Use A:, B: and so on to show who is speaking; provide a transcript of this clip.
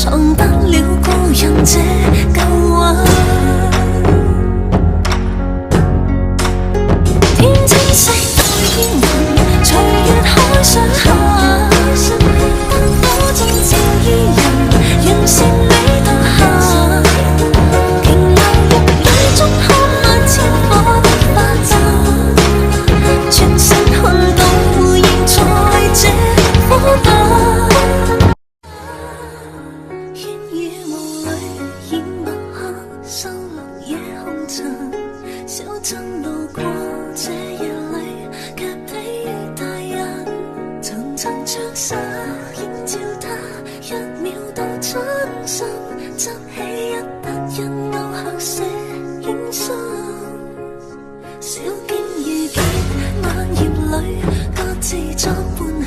A: 藏不了個人這舊話。天清晰到煙雲，隨月海上下，燈火中正依人，完善你獨下。停留入雨中，看漫千火的花綻，全身看到現在這苦打。煙雨霧裏掩墨客，收錄夜紅塵，小鎮路過這夜裏，卻疲於大人。層層長沙映照他，一秒到春心，執起一筆印勾刻寫影心。少見遇見，晚葉裏各自作伴。